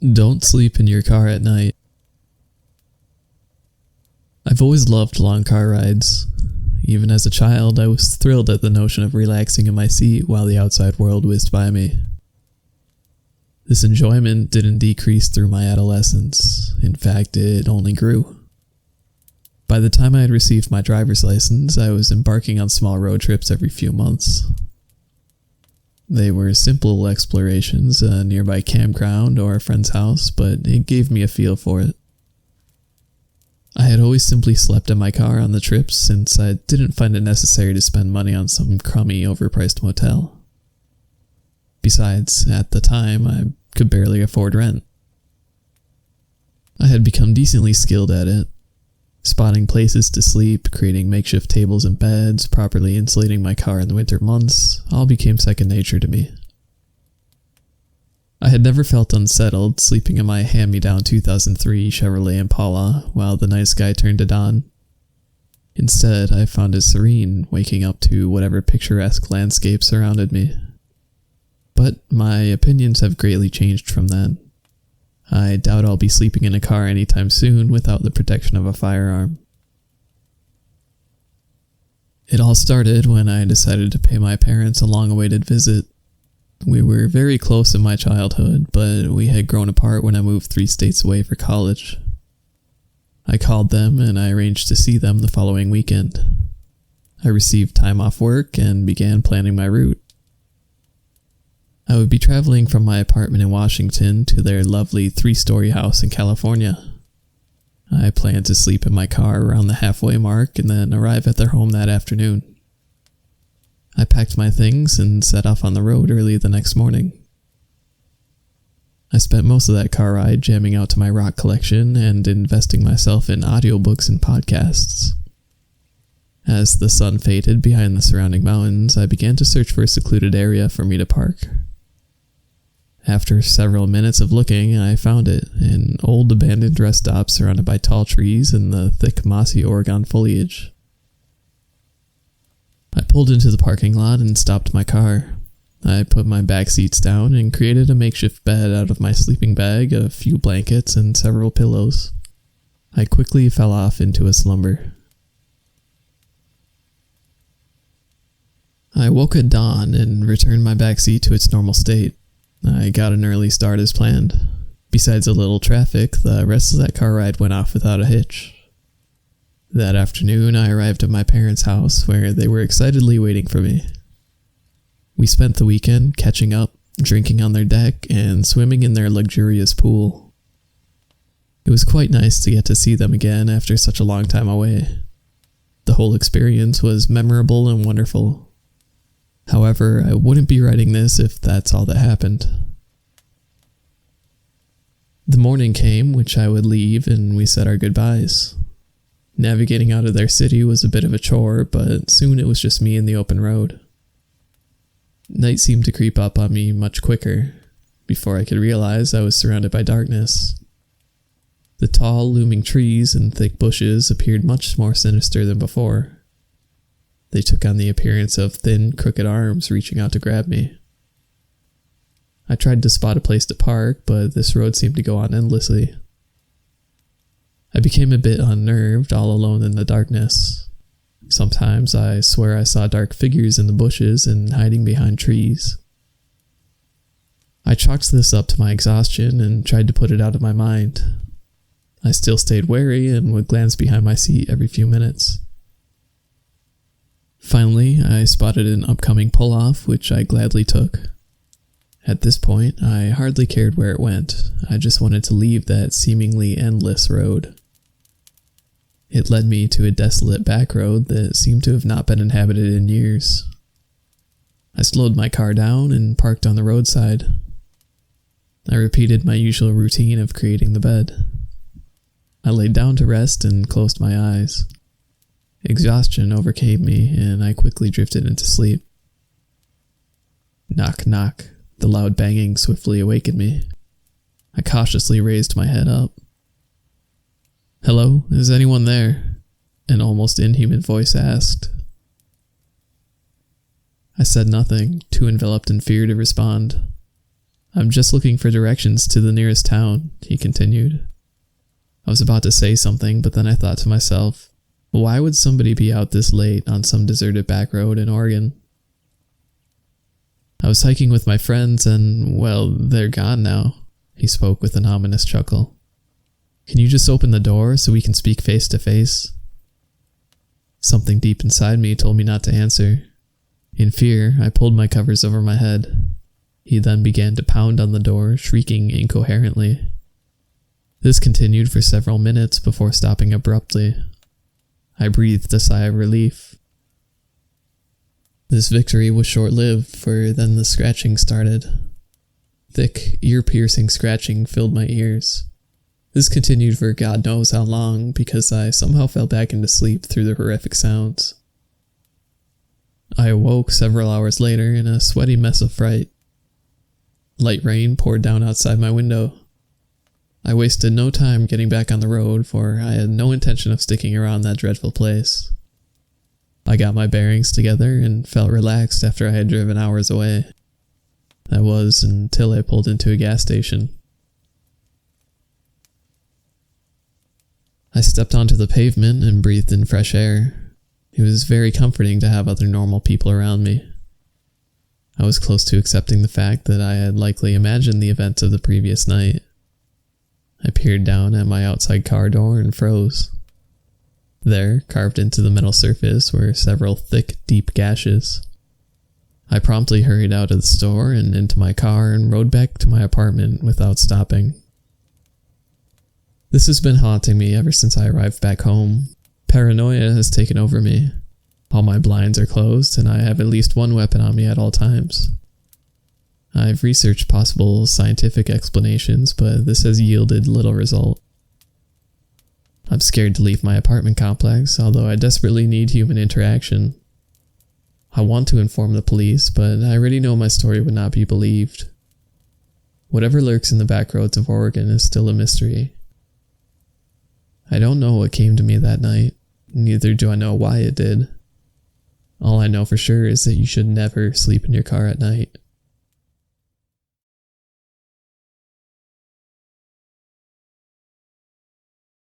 Don't sleep in your car at night. I've always loved long car rides. Even as a child, I was thrilled at the notion of relaxing in my seat while the outside world whizzed by me. This enjoyment didn't decrease through my adolescence. In fact, it only grew. By the time I had received my driver's license, I was embarking on small road trips every few months. They were simple explorations, a nearby campground or a friend's house, but it gave me a feel for it. I had always simply slept in my car on the trips since I didn't find it necessary to spend money on some crummy, overpriced motel. Besides, at the time, I could barely afford rent. I had become decently skilled at it, spotting places to sleep, creating makeshift tables and beds, properly insulating my car in the winter months, all became second nature to me. I had never felt unsettled sleeping in my hand-me-down 2003 Chevrolet Impala while the night sky turned to dawn. Instead, I found it serene, waking up to whatever picturesque landscape surrounded me. But my opinions have greatly changed from then. I doubt I'll be sleeping in a car anytime soon without the protection of a firearm. It all started when I decided to pay my parents a long-awaited visit. We were very close in my childhood, but we had grown apart when I moved 3 states away for college. I called them and I arranged to see them the following weekend. I received time off work and began planning my route. I would be traveling from my apartment in Washington to their lovely 3-story house in California. I planned to sleep in my car around the halfway mark and then arrive at their home that afternoon. I packed my things and set off on the road early the next morning. I spent most of that car ride jamming out to my rock collection and investing myself in audiobooks and podcasts. As the sun faded behind the surrounding mountains, I began to search for a secluded area for me to park. After several minutes of looking, I found it, an old abandoned rest stop surrounded by tall trees and the thick mossy Oregon foliage. I pulled into the parking lot and stopped my car. I put my back seats down and created a makeshift bed out of my sleeping bag, a few blankets, and several pillows. I quickly fell off into a slumber. I woke at dawn and returned my backseat to its normal state. I got an early start as planned. Besides a little traffic, the rest of that car ride went off without a hitch. That afternoon, I arrived at my parents' house where they were excitedly waiting for me. We spent the weekend catching up, drinking on their deck, and swimming in their luxurious pool. It was quite nice to get to see them again after such a long time away. The whole experience was memorable and wonderful. However, I wouldn't be writing this if that's all that happened. The morning came, which I would leave, and we said our goodbyes. Navigating out of their city was a bit of a chore, but soon it was just me and the open road. Night seemed to creep up on me much quicker. Before I could realize, I was surrounded by darkness. The tall, looming trees and thick bushes appeared much more sinister than before. They took on the appearance of thin, crooked arms reaching out to grab me. I tried to spot a place to park, but this road seemed to go on endlessly. I became a bit unnerved, all alone in the darkness. Sometimes I swear I saw dark figures in the bushes and hiding behind trees. I chalked this up to my exhaustion and tried to put it out of my mind. I still stayed wary and would glance behind my seat every few minutes. Finally, I spotted an upcoming pull-off, which I gladly took. At this point, I hardly cared where it went. I just wanted to leave that seemingly endless road. It led me to a desolate back road that seemed to have not been inhabited in years. I slowed my car down and parked on the roadside. I repeated my usual routine of creating the bed. I laid down to rest and closed my eyes. Exhaustion overcame me, and I quickly drifted into sleep. Knock, knock. The loud banging swiftly awakened me. I cautiously raised my head up. "Hello, is anyone there?" An almost inhuman voice asked. I said nothing, too enveloped in fear to respond. I'm just looking for directions to the nearest town, he continued. I was about to say something, but then I thought to myself, why would somebody be out this late on some deserted back road in Oregon? I was hiking with my friends and, well, they're gone now, he spoke with an ominous chuckle. Can you just open the door so we can speak face to face? Something deep inside me told me not to answer. In fear, I pulled my covers over my head. He then began to pound on the door, shrieking incoherently. This continued for several minutes before stopping abruptly. I breathed a sigh of relief. This victory was short-lived, for then the scratching started. Thick, ear-piercing scratching filled my ears. This continued for God knows how long, because I somehow fell back into sleep through the horrific sounds. I awoke several hours later in a sweaty mess of fright. Light rain poured down outside my window. I wasted no time getting back on the road, for I had no intention of sticking around that dreadful place. I got my bearings together and felt relaxed after I had driven hours away. That was until I pulled into a gas station. I stepped onto the pavement and breathed in fresh air. It was very comforting to have other normal people around me. I was close to accepting the fact that I had likely imagined the events of the previous night. I peered down at my outside car door and froze. There, carved into the metal surface, were several thick, deep gashes. I promptly hurried out of the store and into my car and rode back to my apartment without stopping. This has been haunting me ever since I arrived back home. Paranoia has taken over me. All my blinds are closed and I have at least one weapon on me at all times. I've researched possible scientific explanations, but this has yielded little result. I'm scared to leave my apartment complex, although I desperately need human interaction. I want to inform the police, but I already know my story would not be believed. Whatever lurks in the back roads of Oregon is still a mystery. I don't know what came to me that night, neither do I know why it did. All I know for sure is that you should never sleep in your car at night.